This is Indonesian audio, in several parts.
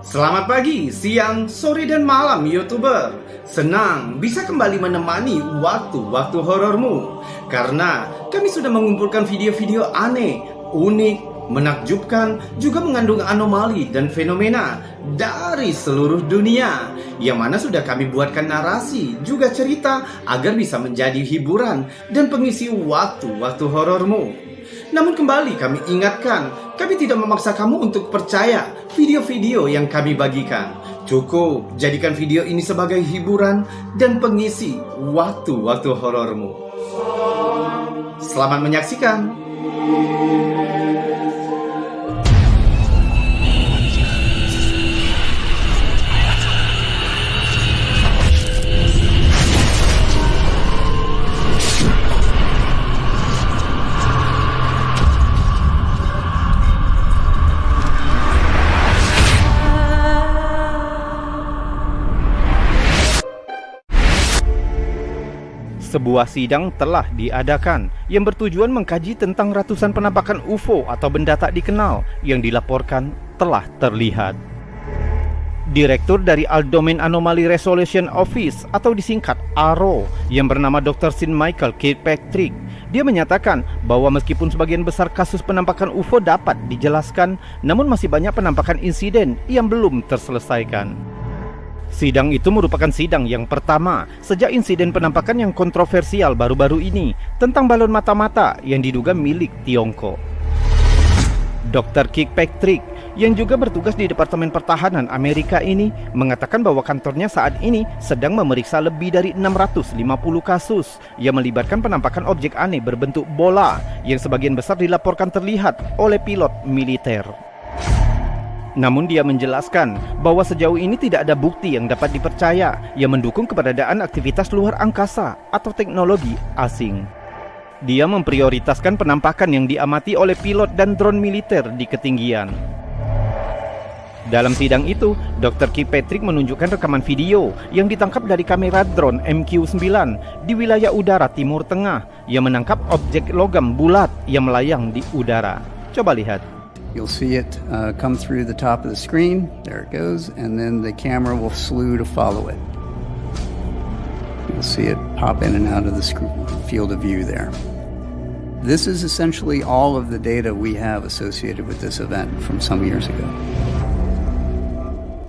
Selamat pagi, siang, sore, dan malam YouTuber. Senang bisa kembali menemani waktu-waktu horormu, karena kami sudah mengumpulkan video-video aneh, unik, menakjubkan, juga mengandung anomali dan fenomena dari seluruh dunia, yang mana sudah kami buatkan narasi juga cerita agar bisa menjadi hiburan dan pengisi waktu-waktu horormu. Namun kembali kami ingatkan, kami tidak memaksa kamu untuk percaya video-video yang kami bagikan. Cukup jadikan video ini sebagai hiburan dan pengisi waktu-waktu horormu. Selamat menyaksikan. Sebuah sidang telah diadakan yang bertujuan mengkaji tentang ratusan penampakan UFO atau benda tak dikenal yang dilaporkan telah terlihat. Direktur dari All-Domain Anomaly Resolution Office atau disingkat ARO yang bernama Dr. Sean Michael Kirkpatrick, dia menyatakan bahwa meskipun sebagian besar kasus penampakan UFO dapat dijelaskan, namun masih banyak penampakan insiden yang belum terselesaikan. Sidang itu merupakan sidang yang pertama sejak insiden penampakan yang kontroversial baru-baru ini tentang balon mata-mata yang diduga milik Tiongkok. Dr. Kirkpatrick yang juga bertugas di Departemen Pertahanan Amerika ini mengatakan bahwa kantornya saat ini sedang memeriksa lebih dari 650 kasus yang melibatkan penampakan objek aneh berbentuk bola yang sebagian besar dilaporkan terlihat oleh pilot militer. Namun dia menjelaskan bahwa sejauh ini tidak ada bukti yang dapat dipercaya yang mendukung keberadaan aktivitas luar angkasa atau teknologi asing. Dia memprioritaskan penampakan yang diamati oleh pilot dan drone militer di ketinggian. Dalam sidang itu, Dr. Kirkpatrick menunjukkan rekaman video yang ditangkap dari kamera drone MQ-9 di wilayah udara Timur Tengah yang menangkap objek logam bulat yang melayang di udara. Coba lihat. You'll see it come through the top of the screen. There it goes. And then the camera will slew to follow it. You'll see it pop in and out of the field of view there. This is essentially all of the data we have associated with this event from some years ago.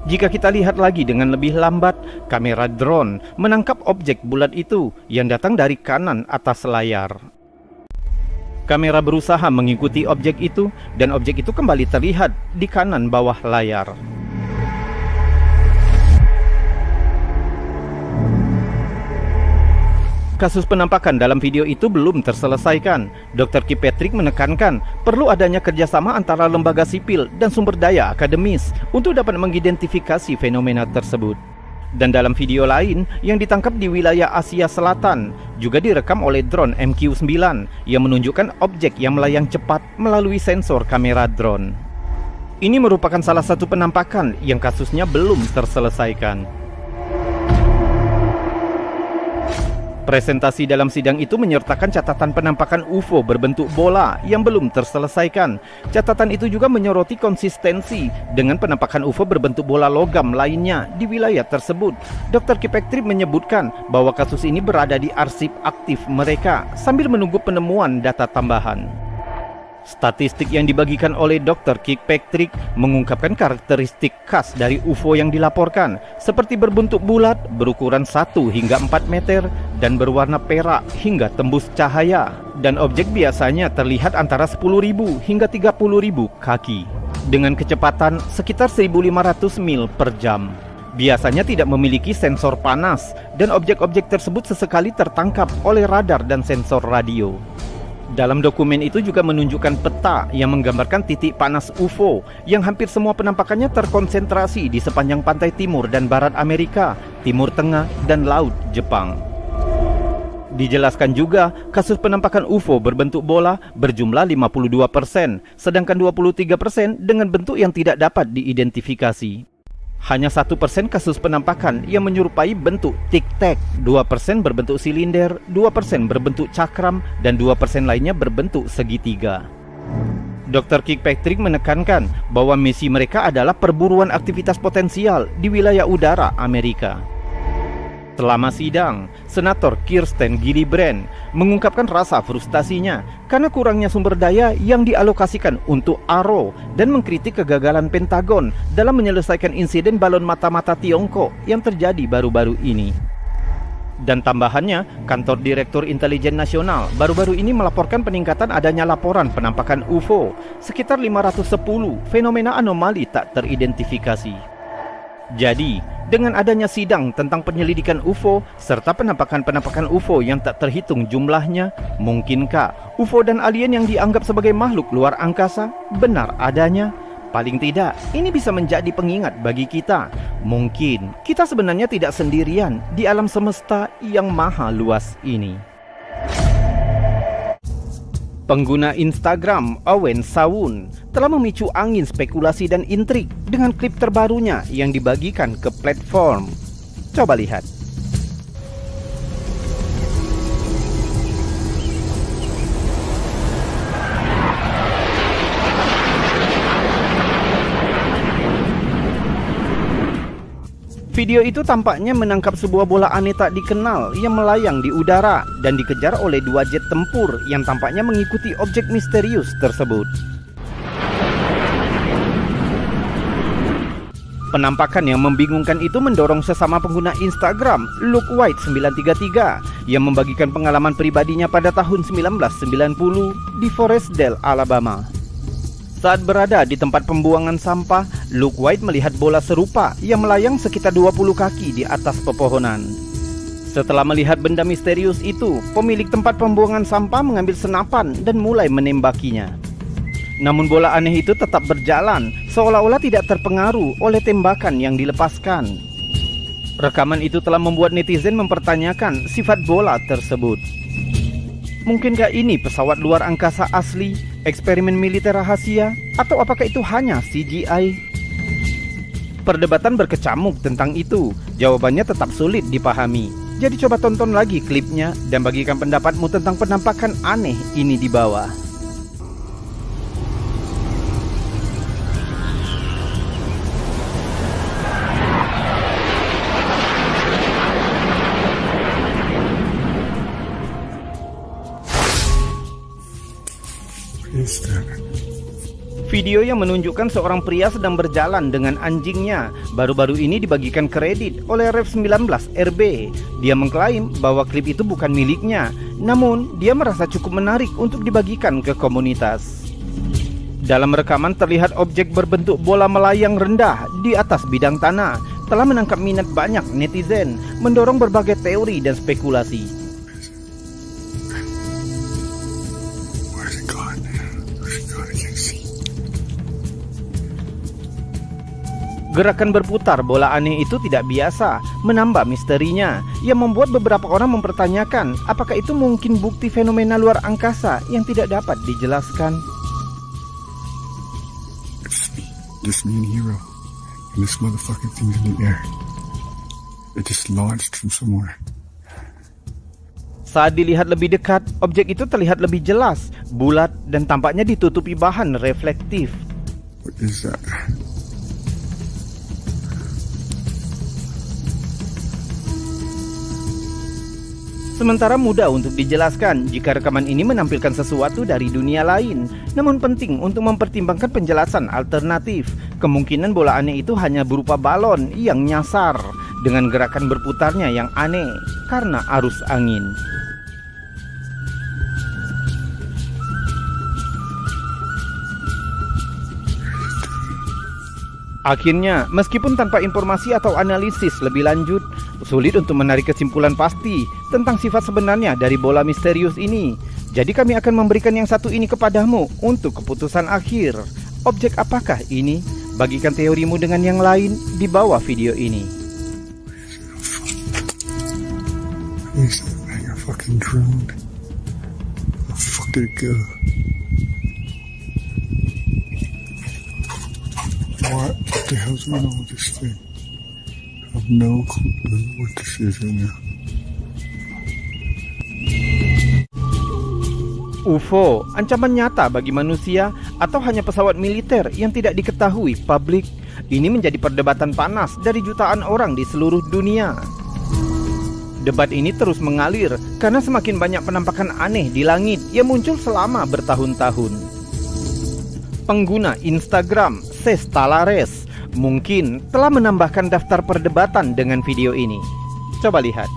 Jika kita lihat lagi dengan lebih lambat, kamera drone menangkap objek bulat itu yang datang dari kanan atas layar. Kamera berusaha mengikuti objek itu dan objek itu kembali terlihat di kanan bawah layar. Kasus penampakan dalam video itu belum terselesaikan. Dr. Kirkpatrick menekankan perlu adanya kerjasama antara lembaga sipil dan sumber daya akademis untuk dapat mengidentifikasi fenomena tersebut. Dan dalam video lain yang ditangkap di wilayah Asia Selatan juga direkam oleh drone MQ-9 yang menunjukkan objek yang melayang cepat melalui sensor kamera drone. Ini merupakan salah satu penampakan yang kasusnya belum terselesaikan. Presentasi dalam sidang itu menyertakan catatan penampakan UFO berbentuk bola yang belum terselesaikan. Catatan itu juga menyoroti konsistensi dengan penampakan UFO berbentuk bola logam lainnya di wilayah tersebut. Dr. Kirkpatrick menyebutkan bahwa kasus ini berada di arsip aktif mereka sambil menunggu penemuan data tambahan. Statistik yang dibagikan oleh Dr. Kirkpatrick mengungkapkan karakteristik khas dari UFO yang dilaporkan, seperti berbentuk bulat, berukuran 1 hingga 4 meter, dan berwarna perak hingga tembus cahaya. Dan objek biasanya terlihat antara 10.000 hingga 30.000 kaki, dengan kecepatan sekitar 1.500 mil per jam. Biasanya tidak memiliki sensor panas, dan objek-objek tersebut sesekali tertangkap oleh radar dan sensor radio. Dalam dokumen itu juga menunjukkan peta yang menggambarkan titik panas UFO yang hampir semua penampakannya terkonsentrasi di sepanjang pantai timur dan barat Amerika, Timur Tengah, dan Laut Jepang. Dijelaskan juga, kasus penampakan UFO berbentuk bola berjumlah 52%, sedangkan 23% dengan bentuk yang tidak dapat diidentifikasi. Hanya 1% kasus penampakan yang menyerupai bentuk tic-tac, 2% berbentuk silinder, 2% berbentuk cakram, dan 2% lainnya berbentuk segitiga. Dr. Kirkpatrick menekankan bahwa misi mereka adalah perburuan aktivitas potensial di wilayah udara Amerika. Selama sidang, Senator Kirsten Gillibrand mengungkapkan rasa frustasinya karena kurangnya sumber daya yang dialokasikan untuk AARO dan mengkritik kegagalan Pentagon dalam menyelesaikan insiden balon mata-mata Tiongkok yang terjadi baru-baru ini. Dan tambahannya, Kantor Direktur Intelijen Nasional baru-baru ini melaporkan peningkatan adanya laporan penampakan UFO, sekitar 510 fenomena anomali tak teridentifikasi. Jadi, dengan adanya sidang tentang penyelidikan UFO serta penampakan-penampakan UFO yang tak terhitung jumlahnya, mungkinkah UFO dan alien yang dianggap sebagai makhluk luar angkasa benar adanya? Paling tidak, ini bisa menjadi pengingat bagi kita. Mungkin kita sebenarnya tidak sendirian di alam semesta yang maha luas ini. Pengguna Instagram Owen Sawun telah memicu angin spekulasi dan intrik dengan klip terbarunya yang dibagikan ke platform. Coba lihat. Video itu tampaknya menangkap sebuah bola aneh tak dikenal yang melayang di udara dan dikejar oleh dua jet tempur yang tampaknya mengikuti objek misterius tersebut. Penampakan yang membingungkan itu mendorong sesama pengguna Instagram Luke White 933 yang membagikan pengalaman pribadinya pada tahun 1990 di Forestdale, Alabama. Saat berada di tempat pembuangan sampah, Luke White melihat bola serupa yang melayang sekitar 20 kaki di atas pepohonan. Setelah melihat benda misterius itu, pemilik tempat pembuangan sampah mengambil senapan dan mulai menembakinya. Namun bola aneh itu tetap berjalan, seolah-olah tidak terpengaruh oleh tembakan yang dilepaskan. Rekaman itu telah membuat netizen mempertanyakan sifat bola tersebut. Mungkinkah ini pesawat luar angkasa asli, eksperimen militer rahasia, atau apakah itu hanya CGI? Perdebatan berkecamuk tentang itu. Jawabannya tetap sulit dipahami. Jadi coba tonton lagi klipnya dan bagikan pendapatmu tentang penampakan aneh ini di bawah. Video yang menunjukkan seorang pria sedang berjalan dengan anjingnya baru-baru ini dibagikan kredit oleh Rev 19 RB. Dia mengklaim bahwa klip itu bukan miliknya, namun dia merasa cukup menarik untuk dibagikan ke komunitas. Dalam rekaman terlihat objek berbentuk bola melayang rendah di atas bidang tanah telah menangkap minat banyak netizen, mendorong berbagai teori dan spekulasi. Gerakan berputar bola aneh itu tidak biasa, menambah misterinya, yang membuat beberapa orang mempertanyakan apakah itu mungkin bukti fenomena luar angkasa yang tidak dapat dijelaskan. Just me and Hero, and this motherfucking thing's in the air. It just launched from somewhere. Saat dilihat lebih dekat, objek itu terlihat lebih jelas, bulat dan tampaknya ditutupi bahan reflektif. What is that? Sementara mudah untuk dijelaskan jika rekaman ini menampilkan sesuatu dari dunia lain. Namun penting untuk mempertimbangkan penjelasan alternatif. Kemungkinan bola aneh itu hanya berupa balon yang nyasar dengan gerakan berputarnya yang aneh karena arus angin. Akhirnya, meskipun tanpa informasi atau analisis lebih lanjut, sulit untuk menarik kesimpulan pasti tentang sifat sebenarnya dari bola misterius ini. Jadi kami akan memberikan yang satu ini kepadamu untuk keputusan akhir. Objek apakah ini? Bagikan teorimu dengan yang lain di bawah video ini. What the hell's going on with this thing? I have no clue what this is right now. UFO, ancaman nyata bagi manusia atau hanya pesawat militer yang tidak diketahui publik? Ini menjadi perdebatan panas dari jutaan orang di seluruh dunia. Debat ini terus mengalir karena semakin banyak penampakan aneh di langit yang muncul selama bertahun-tahun. Pengguna Instagram Ses Talares mungkin telah menambahkan daftar perdebatan dengan video ini. Coba lihat.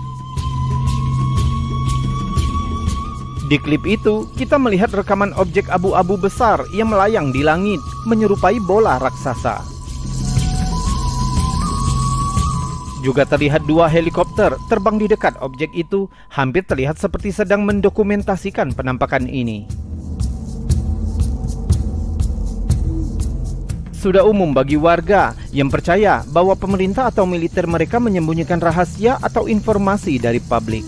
Di klip itu, kita melihat rekaman objek abu-abu besar yang melayang di langit, menyerupai bola raksasa. Juga terlihat dua helikopter terbang di dekat objek itu, hampir terlihat seperti sedang mendokumentasikan penampakan ini. Sudah umum bagi warga yang percaya bahwa pemerintah atau militer mereka menyembunyikan rahasia atau informasi dari publik.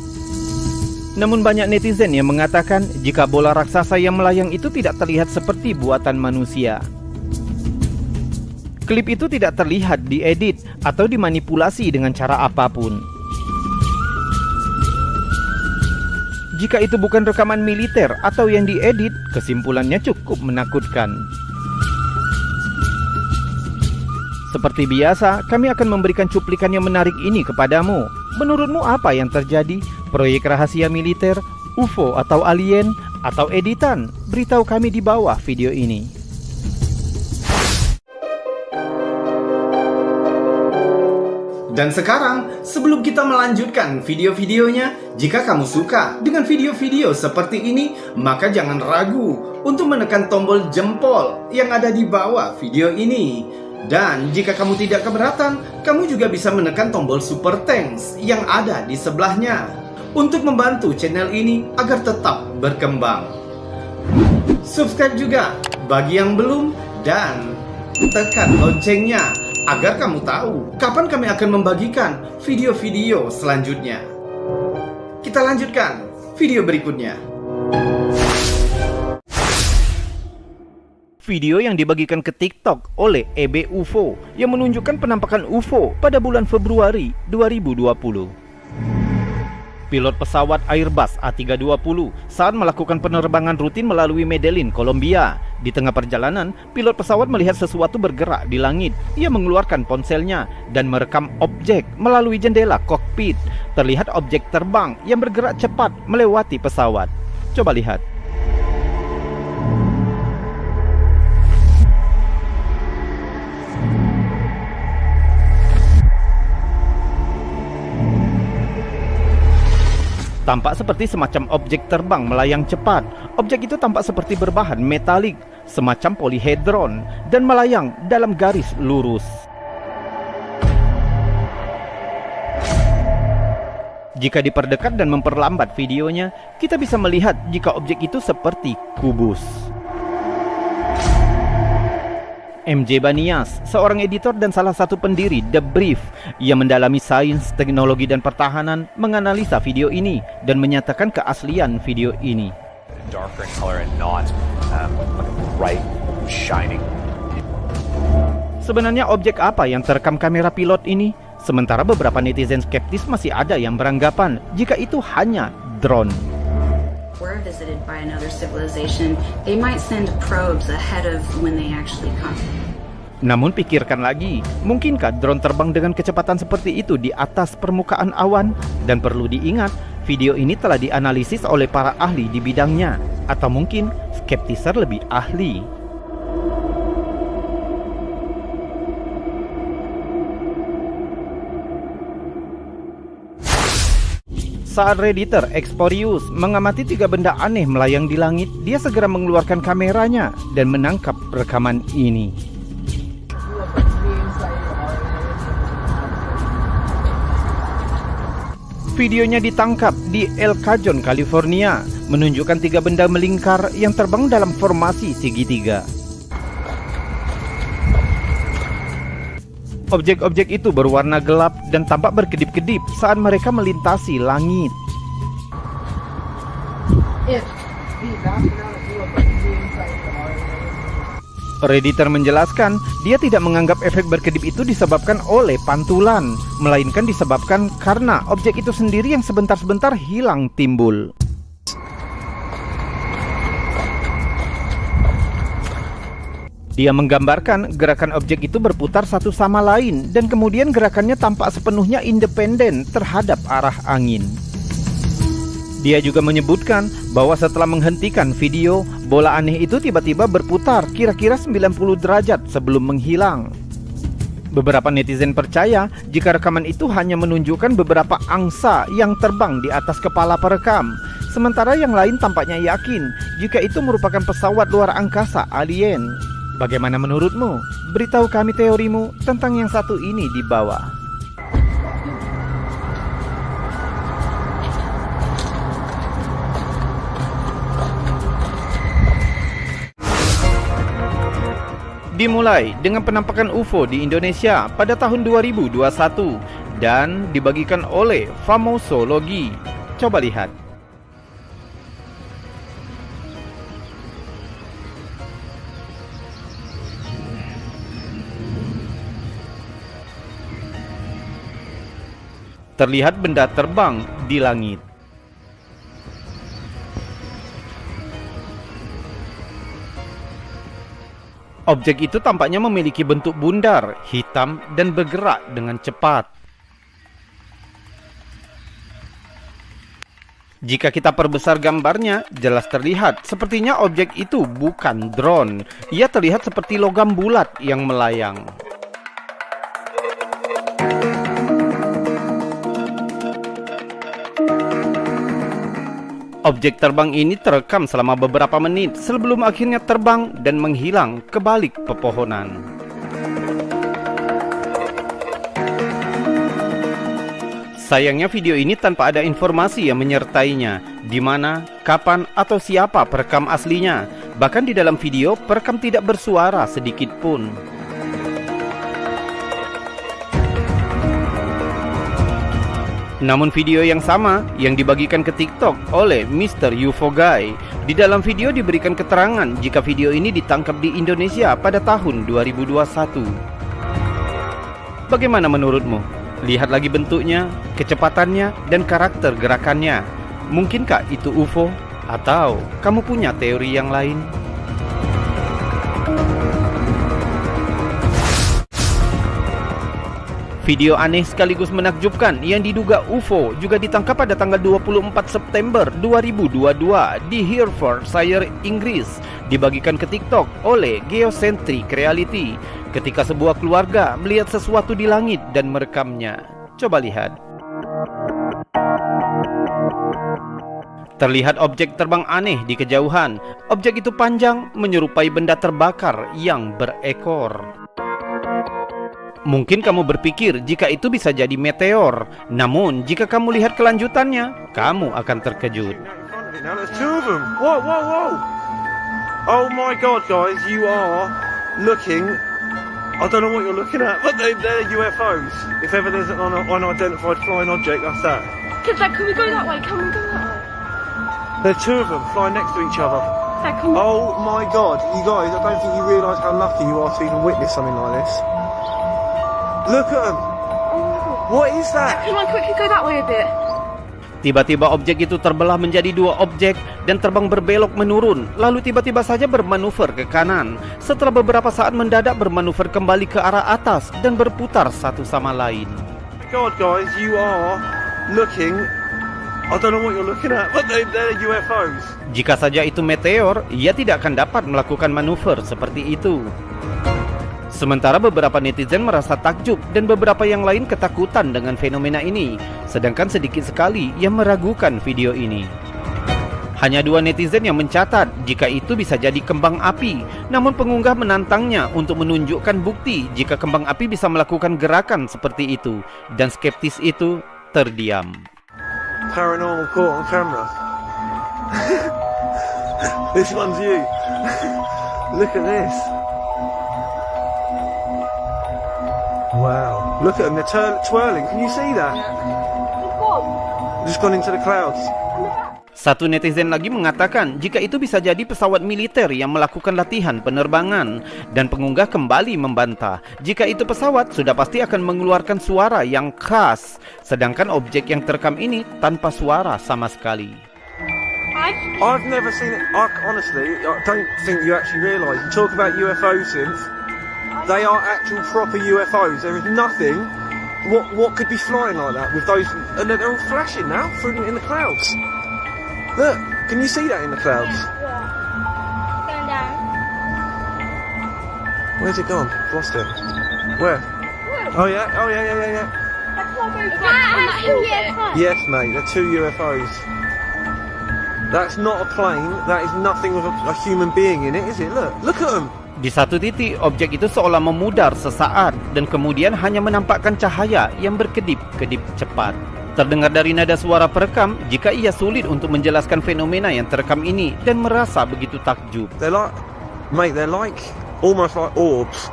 Namun banyak netizen yang mengatakan jika bola raksasa yang melayang itu tidak terlihat seperti buatan manusia. Klip itu tidak terlihat diedit atau dimanipulasi dengan cara apapun. Jika itu bukan rekaman militer atau yang diedit, kesimpulannya cukup menakutkan. Seperti biasa, kami akan memberikan cuplikan yang menarik ini kepadamu. Menurutmu apa yang terjadi? Proyek rahasia militer, UFO atau alien, atau editan? Beritahu kami di bawah video ini. Dan sekarang, sebelum kita melanjutkan video-videonya, jika kamu suka dengan video-video seperti ini, maka jangan ragu untuk menekan tombol jempol yang ada di bawah video ini. Dan jika kamu tidak keberatan, kamu juga bisa menekan tombol super thanks yang ada di sebelahnya untuk membantu channel ini agar tetap berkembang. Subscribe juga bagi yang belum dan tekan loncengnya agar kamu tahu kapan kami akan membagikan video-video selanjutnya. Kita lanjutkan video berikutnya. Video yang dibagikan ke TikTok oleh EB UFO yang menunjukkan penampakan UFO pada bulan Februari 2020. Pilot pesawat Airbus A320 saat melakukan penerbangan rutin melalui Medellin, Kolombia. Di tengah perjalanan, pilot pesawat melihat sesuatu bergerak di langit. Ia mengeluarkan ponselnya dan merekam objek melalui jendela kokpit. Terlihat objek terbang yang bergerak cepat melewati pesawat. Coba lihat. Tampak seperti semacam objek terbang melayang cepat. Objek itu tampak seperti berbahan metalik, semacam polihedron, dan melayang dalam garis lurus. Jika diperdekat dan memperlambat videonya, kita bisa melihat jika objek itu seperti kubus. MJ Banias, seorang editor dan salah satu pendiri The Brief yang mendalami sains, teknologi, dan pertahanan, menganalisa video ini dan menyatakan keaslian video ini. Darker in color and not bright, shining. Sebenarnya objek apa yang terekam kamera pilot ini? Sementara beberapa netizen skeptis masih ada yang beranggapan jika itu hanya drone. Were visited by another civilization, they might send probes ahead of when they actually come. Namun pikirkan lagi, mungkinkah drone terbang dengan kecepatan seperti itu di atas permukaan awan? Dan perlu diingat, video ini telah dianalisis oleh para ahli di bidangnya. Atau mungkin skeptiser lebih ahli. Saat Redditor Exporius mengamati 3 benda aneh melayang di langit, dia segera mengeluarkan kameranya dan menangkap rekaman ini. Videonya ditangkap di El Cajon, California, menunjukkan 3 benda melingkar yang terbang dalam formasi segitiga. Objek-objek itu berwarna gelap dan tampak berkedip-kedip saat mereka melintasi langit. Redditor menjelaskan, dia tidak menganggap efek berkedip itu disebabkan oleh pantulan, melainkan disebabkan karena objek itu sendiri yang sebentar-sebentar hilang timbul. Dia menggambarkan gerakan objek itu berputar satu sama lain dan kemudian gerakannya tampak sepenuhnya independen terhadap arah angin. Dia juga menyebutkan bahwa setelah menghentikan video, bola aneh itu tiba-tiba berputar kira-kira 90 derajat sebelum menghilang. Beberapa netizen percaya jika rekaman itu hanya menunjukkan beberapa angsa yang terbang di atas kepala perekam, sementara yang lain tampaknya yakin jika itu merupakan pesawat luar angkasa alien. Bagaimana menurutmu? Beritahu kami teorimu tentang yang satu ini di bawah. Dimulai dengan penampakan UFO di Indonesia pada tahun 2021 dan dibagikan oleh Famosologi. Coba lihat. Terlihat benda terbang di langit. Objek itu tampaknya memiliki bentuk bundar, hitam, dan bergerak dengan cepat. Jika kita perbesar gambarnya, jelas terlihat sepertinya objek itu bukan drone. Ia terlihat seperti logam bulat yang melayang. Objek terbang ini terekam selama beberapa menit sebelum akhirnya terbang dan menghilang ke balik pepohonan. Sayangnya video ini tanpa ada informasi yang menyertainya, di mana, kapan, atau siapa perekam aslinya. Bahkan di dalam video, perekam tidak bersuara sedikit pun. Namun video yang sama yang dibagikan ke TikTok oleh Mr. UFO Guy. Di dalam video diberikan keterangan jika video ini ditangkap di Indonesia pada tahun 2021. Bagaimana menurutmu? Lihat lagi bentuknya, kecepatannya, dan karakter gerakannya. Mungkinkah itu UFO? Atau kamu punya teori yang lain? Video aneh sekaligus menakjubkan yang diduga UFO juga ditangkap pada tanggal 24 September 2022 di Herefordshire, Inggris, dibagikan ke TikTok oleh Geocentric Reality ketika sebuah keluarga melihat sesuatu di langit dan merekamnya. Coba lihat. Terlihat objek terbang aneh di kejauhan. Objek itu panjang, menyerupai benda terbakar yang berekor. Mungkin kamu berpikir jika itu bisa jadi meteor. Namun, jika kamu lihat kelanjutannya, kamu akan terkejut. Now there's two of them. Whoa, whoa, whoa. Oh my God, guys, you are looking... I don't know what you're looking at, but they're UFOs. If ever there's an unidentified flying object, that's that. Dad, can we go that way? Can we go that way? There's two of them flying next to each other. Dad, can we... Oh my God, you guys, I don't think you realise how lucky you are to even witness something like this. Look at them. What is that? Can I quickly go that way a bit? Tiba-tiba objek itu terbelah menjadi dua objek dan terbang berbelok menurun, lalu tiba-tiba saja bermanuver ke kanan. Setelah beberapa saat mendadak bermanuver kembali ke arah atas dan berputar satu sama lain. God, guys, you are looking... I don't know what you're looking at, but they're UFOs. Jika saja itu meteor, ia tidak akan dapat melakukan manuver seperti itu. Sementara beberapa netizen merasa takjub dan beberapa yang lain ketakutan dengan fenomena ini, sedangkan sedikit sekali yang meragukan video ini. Hanya dua netizen yang mencatat jika itu bisa jadi kembang api, namun pengunggah menantangnya untuk menunjukkan bukti jika kembang api bisa melakukan gerakan seperti itu, dan skeptis itu terdiam. Paranormal caught on camera. This one's you. Look at this. Wow, look at them, they're twirling. Can you see that? Just gone into the clouds. Satu netizen lagi mengatakan jika itu bisa jadi pesawat militer yang melakukan latihan penerbangan, dan pengunggah kembali membantah jika itu pesawat sudah pasti akan mengeluarkan suara yang khas, sedangkan objek yang terekam ini tanpa suara sama sekali. I I've never seen it. Honestly, I don't think you actually realise. You talk about UFO synth. They are actual proper UFOs. There is nothing. What could be flying like that with those? And they're all flashing now through in the clouds. Look, can you see that in the clouds? Yeah. Going down. Where's it gone? Lost it. Where? Oh yeah. Yes, mate. They're two UFOs. That's not a plane. That is nothing with a human being in it, is it? Look at them. Di satu titik, objek itu seolah memudar sesaat dan kemudian hanya menampakkan cahaya yang berkedip-kedip cepat. Terdengar dari nada suara perekam jika ia sulit untuk menjelaskan fenomena yang terekam ini dan merasa begitu takjub. They're like almost like orbs.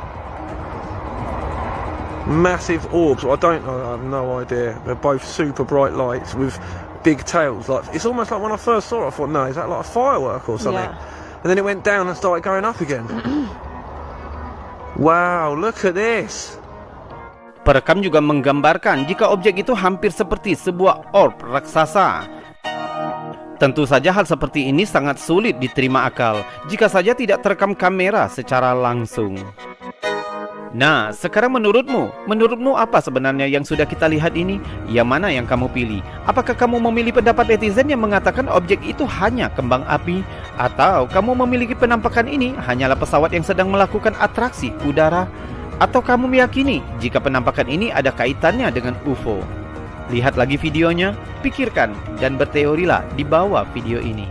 Massive orbs. I have no idea. They're both super bright lights with big tails. Like it's almost like when I first saw it, I thought, no, is that like a firework or something? Yeah. And then it went down and started going up again. Wow, look at this. Perekam juga menggambarkan jika objek itu hampir seperti sebuah orb raksasa. Tentu saja hal seperti ini sangat sulit diterima akal jika saja tidak terekam kamera secara langsung. Nah, sekarang menurutmu apa sebenarnya yang sudah kita lihat ini? Yang mana yang kamu pilih? Apakah kamu memilih pendapat netizen yang mengatakan objek itu hanya kembang api? Atau kamu memiliki penampakan ini hanyalah pesawat yang sedang melakukan atraksi udara? Atau kamu meyakini jika penampakan ini ada kaitannya dengan UFO? Lihat lagi videonya, pikirkan, dan berteorilah di bawah video ini.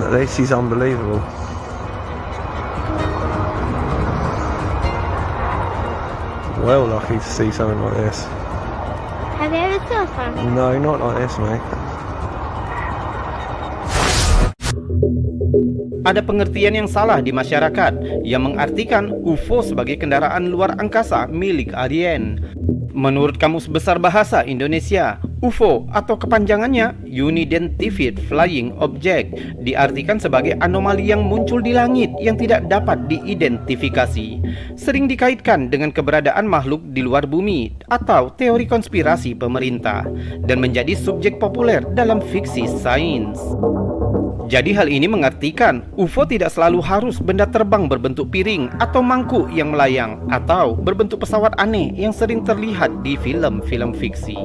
This is unbelievable. Well lucky to see something like this. Have you ever saw something? No, not like this, mate. Ada pengertian yang salah di masyarakat yang mengartikan UFO sebagai kendaraan luar angkasa milik alien. Menurut Kamus Besar Bahasa Indonesia, UFO atau kepanjangannya Unidentified Flying Object diartikan sebagai anomali yang muncul di langit yang tidak dapat diidentifikasi. Sering dikaitkan dengan keberadaan makhluk di luar bumi atau teori konspirasi pemerintah dan menjadi subjek populer dalam fiksi sains. Jadi hal ini mengartikan UFO tidak selalu harus benda terbang berbentuk piring atau mangkuk yang melayang atau berbentuk pesawat aneh yang sering terlihat di film-film fiksi.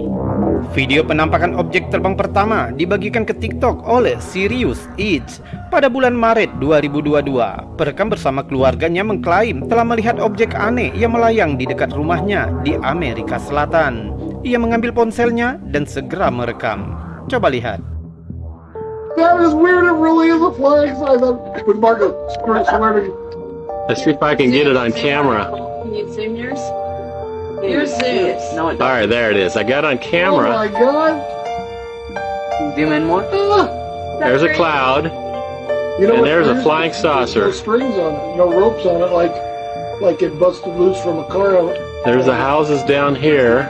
Video penampakan objek terbang pertama dibagikan ke TikTok oleh Sirius Edge pada bulan Maret 2022. Perekam bersama keluarganya mengklaim telah melihat objek aneh yang melayang di dekat rumahnya di Amerika Selatan. Ia mengambil ponselnya dan segera merekam. Coba lihat. That is weird. It really is a flying sign. With Margaret swearing. Let's see if I can get it on camera. Can you zoom yours? Yours zooms. No, it doesn't. All right, there it is. I got it on camera. Oh my god! Zoom in more. There's a cloud. And there's a flying saucer. No strings on it. No ropes on it. Like it busted loose from a car. There's the houses down here.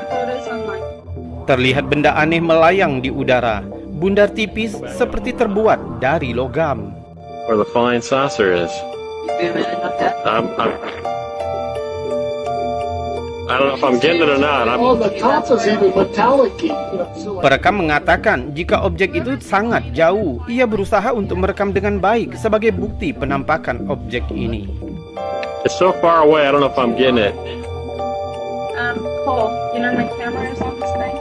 Terlihat benda aneh melayang di udara. Bundar tipis seperti terbuat dari logam. Where the flying saucer is. I don't know if I'm getting it or not. Oh, the top is even metallic-y. Perekam mengatakan jika objek itu sangat jauh, ia berusaha untuk merekam dengan baik sebagai bukti penampakan objek ini. It's so far away, I don't know if I'm getting it. Cole, you know my camera is on this thing.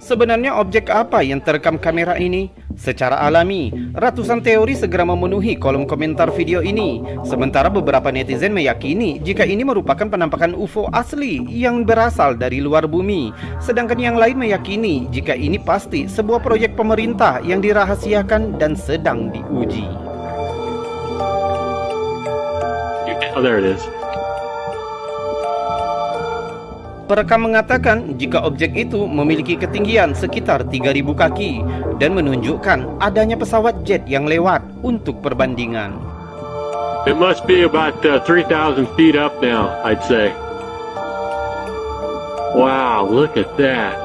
Sebenarnya objek apa yang terekam kamera ini? Secara alami, ratusan teori segera memenuhi kolom komentar video ini. Sementara beberapa netizen meyakini jika ini merupakan penampakan UFO asli yang berasal dari luar bumi. Sedangkan yang lain meyakini jika ini pasti sebuah proyek pemerintah yang dirahasiakan dan sedang diuji. Oh, there it is. Perekam mengatakan jika objek itu memiliki ketinggian sekitar 3.000 kaki dan menunjukkan adanya pesawat jet yang lewat untuk perbandingan. It must be about 3,000 feet up now, I'd say. Wow, look at that.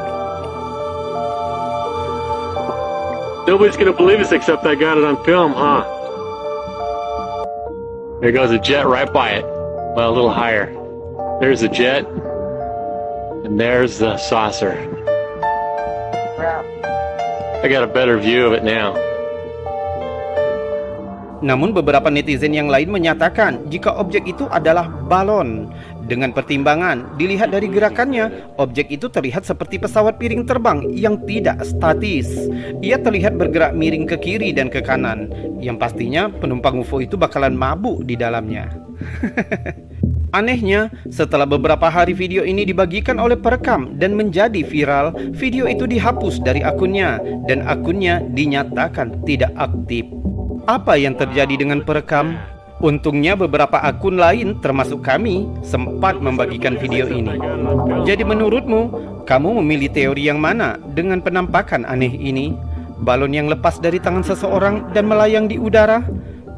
Nobody's gonna believe us except I got it on film, huh? There goes a jet right by it. Well, a little higher. There's a jet. And there's the saucer. I got a better view of it now. Namun beberapa netizen yang lain menyatakan jika objek itu adalah balon. Dengan pertimbangan, dilihat dari gerakannya, objek itu terlihat seperti pesawat piring terbang yang tidak statis. Ia terlihat bergerak miring ke kiri dan ke kanan. Yang pastinya penumpang UFO itu bakalan mabuk di dalamnya. Anehnya, setelah beberapa hari video ini dibagikan oleh perekam dan menjadi viral, video itu dihapus dari akunnya dan akunnya dinyatakan tidak aktif. Apa yang terjadi dengan perekam? Untungnya beberapa akun lain termasuk kami sempat membagikan video ini. Jadi menurutmu, kamu memilih teori yang mana dengan penampakan aneh ini? Balon yang lepas dari tangan seseorang dan melayang di udara?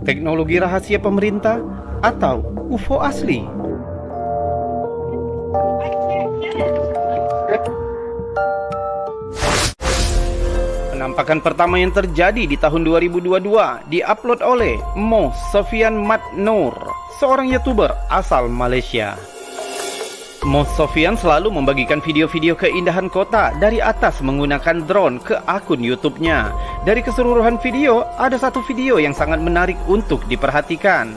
Teknologi rahasia pemerintah? Atau UFO asli? Penampakan pertama yang terjadi di tahun 2022 diupload oleh Mo Sofian Mat Noor, seorang YouTuber asal Malaysia. Mo Sofian selalu membagikan video-video keindahan kota dari atas menggunakan drone ke akun YouTube-nya. Dari keseluruhan video, ada satu video yang sangat menarik untuk diperhatikan.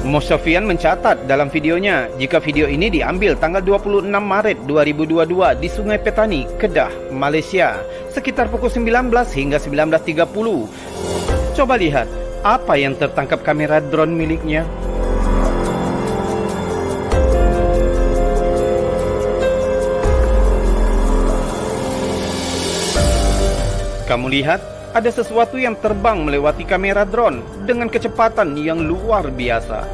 Mo Sofian mencatat dalam videonya jika video ini diambil tanggal 26 Maret 2022 di Sungai Petani, Kedah, Malaysia, sekitar pukul 19 hingga 19.30. Coba lihat apa yang tertangkap kamera drone miliknya. Kamu lihat, ada sesuatu yang terbang melewati kamera drone dengan kecepatan yang luar biasa.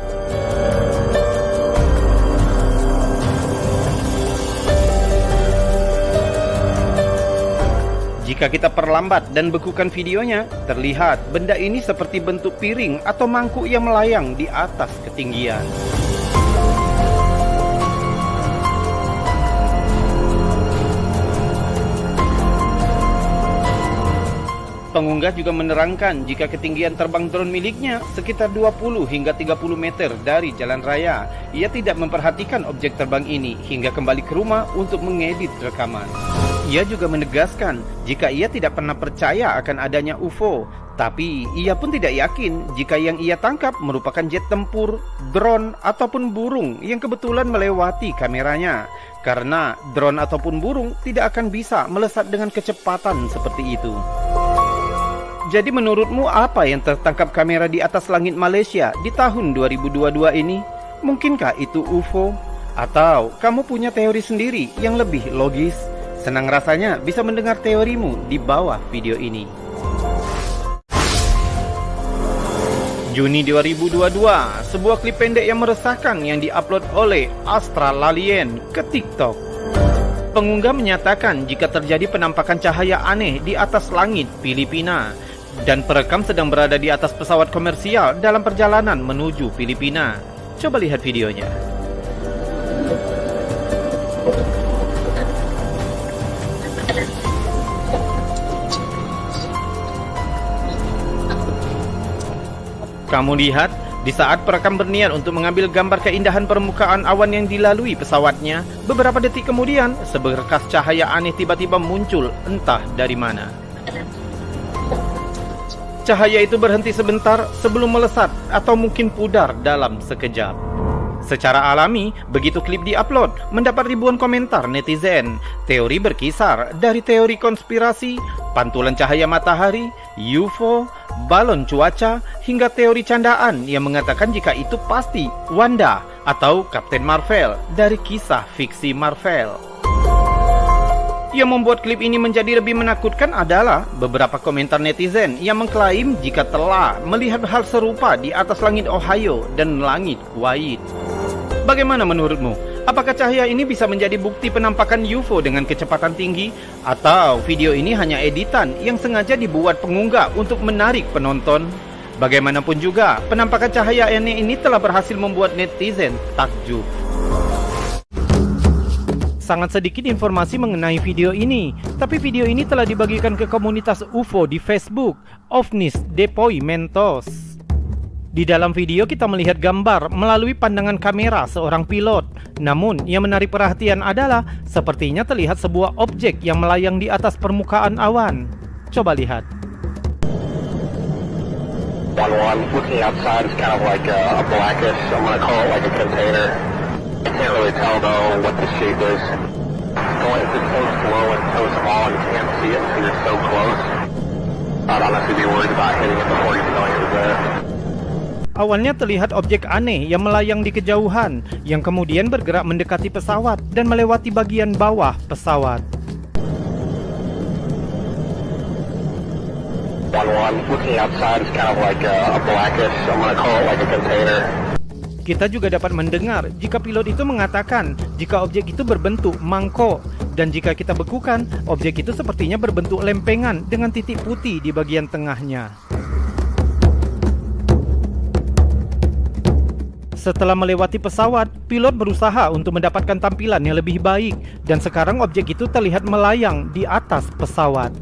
Jika kita perlambat dan bekukan videonya, terlihat benda ini seperti bentuk piring atau mangkuk yang melayang di atas ketinggian. Pengunggah juga menerangkan jika ketinggian terbang drone miliknya sekitar 20 hingga 30 meter dari jalan raya. Ia tidak memperhatikan objek terbang ini hingga kembali ke rumah untuk mengedit rekaman. Ia juga menegaskan jika ia tidak pernah percaya akan adanya UFO, tapi ia pun tidak yakin jika yang ia tangkap merupakan jet tempur, drone, ataupun burung yang kebetulan melewati kameranya. Karena drone ataupun burung tidak akan bisa melesat dengan kecepatan seperti itu. Jadi menurutmu apa yang tertangkap kamera di atas langit Malaysia di tahun 2022 ini? Mungkinkah itu UFO? Atau kamu punya teori sendiri yang lebih logis? Senang rasanya bisa mendengar teorimu di bawah video ini. Juni 2022, sebuah klip pendek yang meresahkan yang diupload oleh Astralalien ke TikTok. Pengunggah menyatakan jika terjadi penampakan cahaya aneh di atas langit Filipina dan perekam sedang berada di atas pesawat komersial dalam perjalanan menuju Filipina. Coba lihat videonya. Kamu lihat, di saat perekam berniat untuk mengambil gambar keindahan permukaan awan yang dilalui pesawatnya, beberapa detik kemudian, seberkas cahaya aneh tiba-tiba muncul entah dari mana. Cahaya itu berhenti sebentar sebelum melesat atau mungkin pudar dalam sekejap. Secara alami, begitu klip diupload, mendapat ribuan komentar netizen. Teori berkisar dari teori konspirasi, pantulan cahaya matahari, UFO, balon cuaca, hingga teori candaan yang mengatakan jika itu pasti Wanda atau Captain Marvel dari kisah fiksi Marvel. Yang membuat klip ini menjadi lebih menakutkan adalah beberapa komentar netizen yang mengklaim jika telah melihat hal serupa di atas langit Ohio dan langit Kuwait. Bagaimana menurutmu? Apakah cahaya ini bisa menjadi bukti penampakan UFO dengan kecepatan tinggi? Atau video ini hanya editan yang sengaja dibuat pengunggah untuk menarik penonton? Bagaimanapun juga, penampakan cahaya aneh ini telah berhasil membuat netizen takjub. Sangat sedikit informasi mengenai video ini, tapi video ini telah dibagikan ke komunitas UFO di Facebook, Ovnis Depoi Mentos. Di dalam video kita melihat gambar melalui pandangan kamera seorang pilot. Namun yang menarik perhatian adalah sepertinya terlihat sebuah objek yang melayang di atas permukaan awan. Coba lihat. 1-1, looking outside is kind of like a blackish, I'm gonna call it like a container. I can't really tell though what the shape is. Going it's so slow and so small and you can't see it because you're so close. I'd honestly be worried about hitting it before you know it was there. Awalnya terlihat objek aneh yang melayang di kejauhan, yang kemudian bergerak mendekati pesawat dan melewati bagian bawah pesawat. 1-1, looking outside is kind of like a blackish, I'm gonna call it like a container. Kita juga dapat mendengar jika pilot itu mengatakan jika objek itu berbentuk mangkok, dan jika kita bekukan, objek itu sepertinya berbentuk lempengan dengan titik putih di bagian tengahnya. Setelah melewati pesawat, pilot berusaha untuk mendapatkan tampilan yang lebih baik, dan sekarang objek itu terlihat melayang di atas pesawat.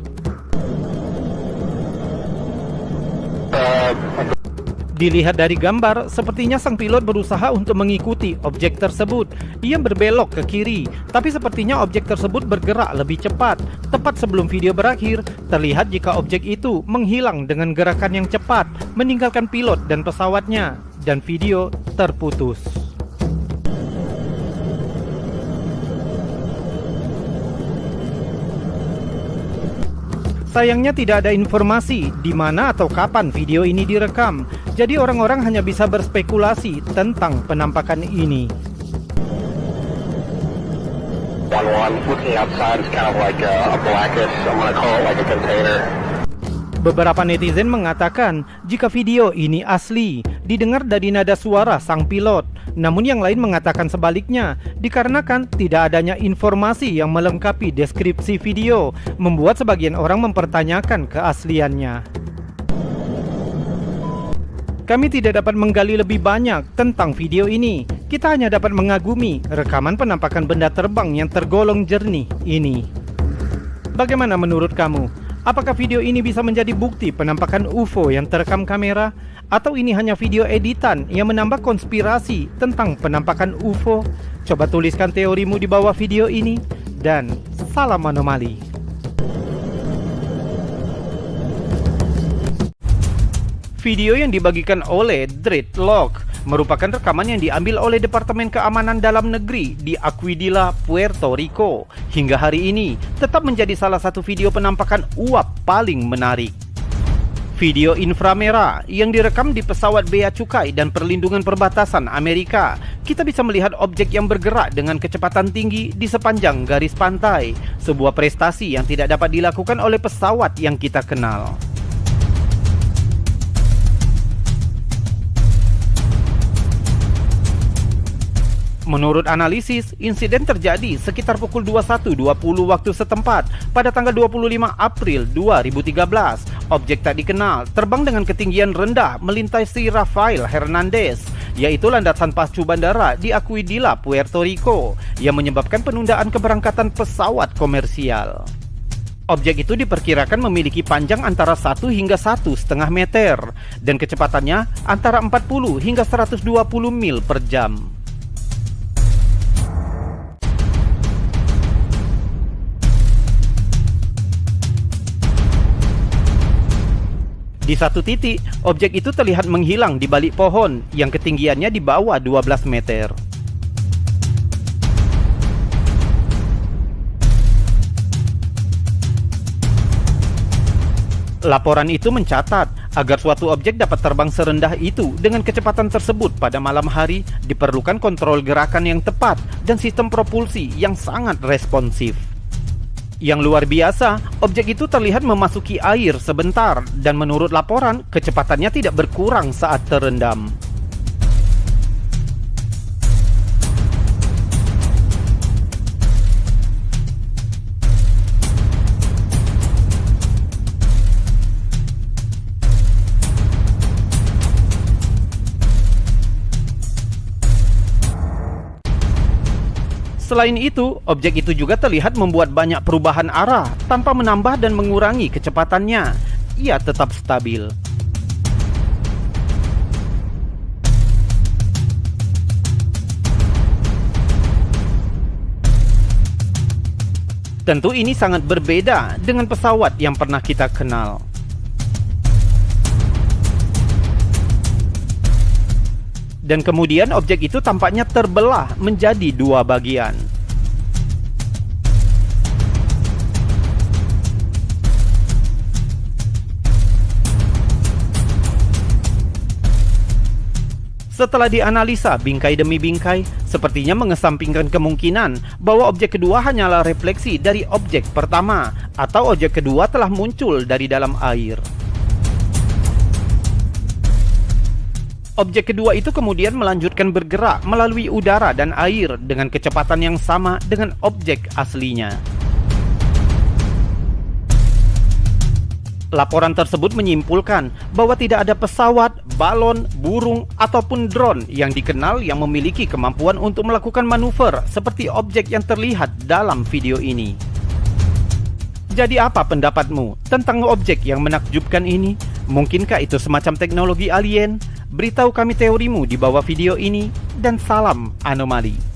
Dilihat dari gambar, sepertinya sang pilot berusaha untuk mengikuti objek tersebut. Ia berbelok ke kiri, tapi sepertinya objek tersebut bergerak lebih cepat. Tepat sebelum video berakhir, terlihat jika objek itu menghilang dengan gerakan yang cepat, meninggalkan pilot dan pesawatnya, dan video terputus. Sayangnya tidak ada informasi di mana atau kapan video ini direkam, jadi orang-orang hanya bisa berspekulasi tentang penampakan ini. 1-1, looking outside is kind of like a blackish, I'm gonna call it like a container. Beberapa netizen mengatakan jika video ini asli, didengar dari nada suara sang pilot. Namun yang lain mengatakan sebaliknya, dikarenakan tidak adanya informasi yang melengkapi deskripsi video, membuat sebagian orang mempertanyakan keasliannya. Kami tidak dapat menggali lebih banyak tentang video ini. Kita hanya dapat mengagumi rekaman penampakan benda terbang yang tergolong jernih ini. Bagaimana menurut kamu? Apakah video ini bisa menjadi bukti penampakan UFO yang terekam kamera? Atau ini hanya video editan yang menambah konspirasi tentang penampakan UFO? Coba tuliskan teorimu di bawah video ini. Dan salam anomali. Video yang dibagikan oleh Dreadlock merupakan rekaman yang diambil oleh Departemen Keamanan Dalam Negeri di Aguadilla, Puerto Rico. Hingga hari ini tetap menjadi salah satu video penampakan uap paling menarik. Video inframerah yang direkam di pesawat Bea Cukai dan Perlindungan Perbatasan Amerika. Kita bisa melihat objek yang bergerak dengan kecepatan tinggi di sepanjang garis pantai. Sebuah prestasi yang tidak dapat dilakukan oleh pesawat yang kita kenal. Menurut analisis, insiden terjadi sekitar pukul 21.20 waktu setempat pada tanggal 25 April 2013. Objek tak dikenal terbang dengan ketinggian rendah melintasi Rafael Hernandez, yaitu landasan pacu bandara di Aguadilla, Puerto Rico, yang menyebabkan penundaan keberangkatan pesawat komersial. Objek itu diperkirakan memiliki panjang antara 1 hingga 1,5 meter dan kecepatannya antara 40 hingga 120 mil per jam. Di satu titik, objek itu terlihat menghilang di balik pohon yang ketinggiannya di bawah 12 meter. Laporan itu mencatat agar suatu objek dapat terbang serendah itu dengan kecepatan tersebut pada malam hari diperlukan kontrol gerakan yang tepat dan sistem propulsi yang sangat responsif. Yang luar biasa, objek itu terlihat memasuki air sebentar dan menurut laporan, kecepatannya tidak berkurang saat terendam. Selain itu, objek itu juga terlihat membuat banyak perubahan arah tanpa menambah dan mengurangi kecepatannya. Ia tetap stabil. Tentu ini sangat berbeda dengan pesawat yang pernah kita kenal. Dan kemudian objek itu tampaknya terbelah menjadi dua bagian. Setelah dianalisa bingkai demi bingkai, sepertinya mengesampingkan kemungkinan bahwa objek kedua hanyalah refleksi dari objek pertama, atau objek kedua telah muncul dari dalam air. Objek kedua itu kemudian melanjutkan bergerak melalui udara dan air dengan kecepatan yang sama dengan objek aslinya. Laporan tersebut menyimpulkan bahwa tidak ada pesawat, balon, burung, ataupun drone yang dikenal yang memiliki kemampuan untuk melakukan manuver seperti objek yang terlihat dalam video ini. Jadi apa pendapatmu tentang objek yang menakjubkan ini? Mungkinkah itu semacam teknologi alien? Beritahu kami teorimu di bawah video ini, dan salam anomali.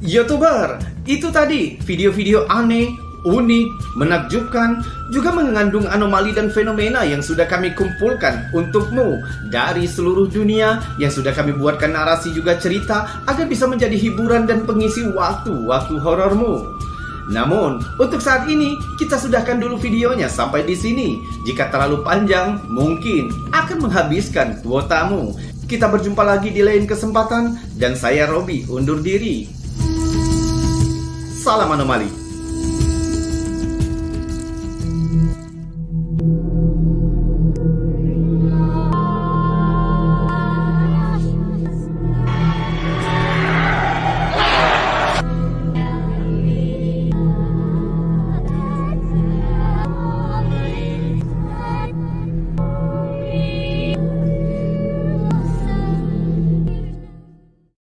YouTuber, itu tadi video-video aneh, unik, menakjubkan, juga mengandung anomali dan fenomena yang sudah kami kumpulkan untukmu dari seluruh dunia, yang sudah kami buatkan narasi juga cerita agar bisa menjadi hiburan dan pengisi waktu-waktu horormu. Namun, untuk saat ini kita sudahkan dulu videonya sampai di sini. Jika terlalu panjang, mungkin akan menghabiskan kuotamu. Kita berjumpa lagi di lain kesempatan, dan saya Robi undur diri. Salam anomali.